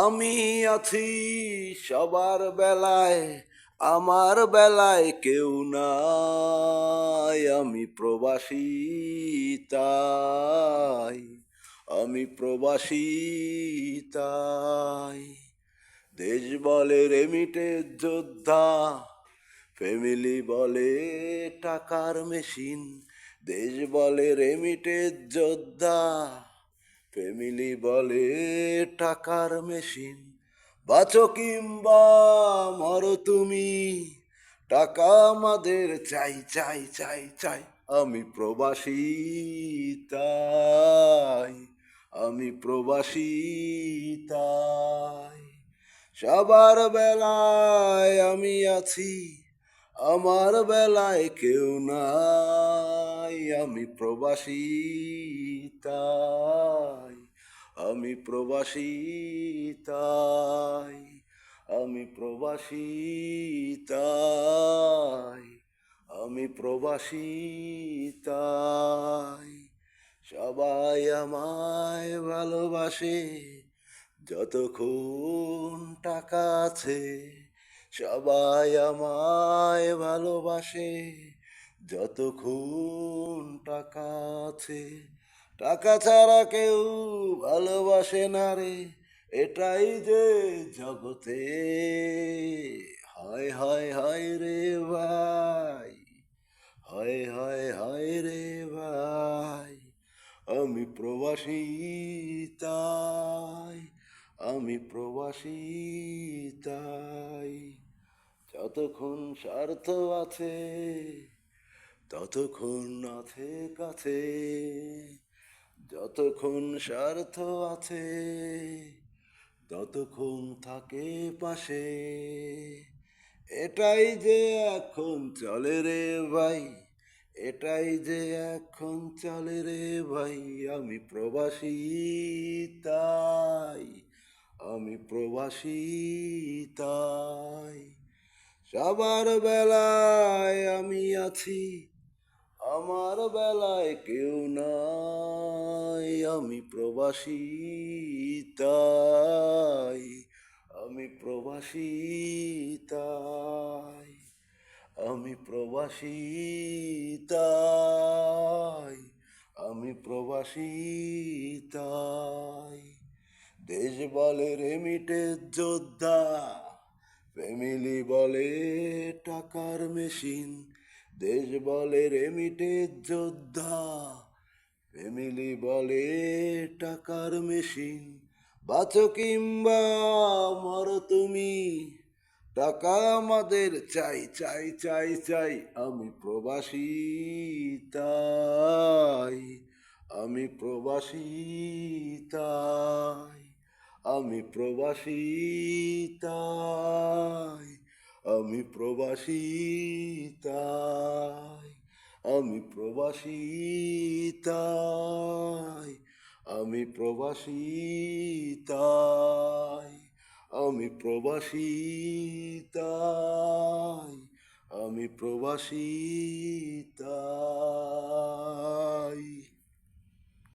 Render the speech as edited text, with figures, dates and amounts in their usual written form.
আমি আছি সবার বেলায়, আমার বেলায় কেউ নাই। আমি প্রবাসী তাই, আমি প্রবাসী তাই। দেশ বলে রেমিটেড যোদ্ধা, ফ্যামিলি বলে টাকার মেশিন। দেশ বলে রেমিটেড যোদ্ধা, ফ্যামিলি বলে টাকার মেশিন। বাঁচো কিংবা মরো তুমি, টাকা আমাদের চাই চাই চাই চাই। আমি প্রবাসী তাই, আমি প্রবাসী তাই। সবার বেলায় আমি আছি, আমার বেলায় কেউ নাই। আমি প্রবাসী তাই, আমি প্রবাসী তাই, আমি প্রবাসী তাই, আমি প্রবাসী তাই। সবাই আমায় ভালোবাসে যতক্ষণ টাকা আছে, সবাই আমায় ভালোবাসে যতক্ষণ টাকা আছে। টাকা ছাড়া কেউ ভালোবাসে না রে, এটাই যে জগতে। হায় হায় হায় রে ভাই, হায় হায় হায় রে ভাই। আমি প্রবাসী তাই, আমি প্রবাসী তাই। যতক্ষণ স্বার্থ আছে ততক্ষণ আছে কাছে, যতক্ষণ স্বার্থ আছে ততক্ষণ থাকে পাশে। এটাই যে এখন চলে রে ভাই, এটাই যে এখন চলে রে ভাই। আমি প্রবাসী তাই, আমি প্রবাসী তাই। সবার বেলায় আমি আছি, আমার বেলায় কেউ নাই। আমি প্রবাসী তাই, আমি প্রবাসী তাই, আমি প্রবাসী তাই, আমি প্রবাসী তাই। দেশ বলে রেমিটেড যোদ্ধা, ফ্যামিলি বলে টাকার মেশিন। দেশ বলে রেমিটেড যোদ্ধা, ফ্যামিলি বলে টাকার মেশিন। বাঁচো কিংবা মরো তুমি, টাকা আমাদের চাই চাই চাই চাই। আমি প্রবাসী তাই, আমি প্রবাসী তাই, আমি প্রবাসী তাই, আমি প্রবাসী তাই, আমি প্রবাসী তাই, আমি প্রবাসী তাই, আমি প্রবাসী তাই, আমি প্রবাসী তাই।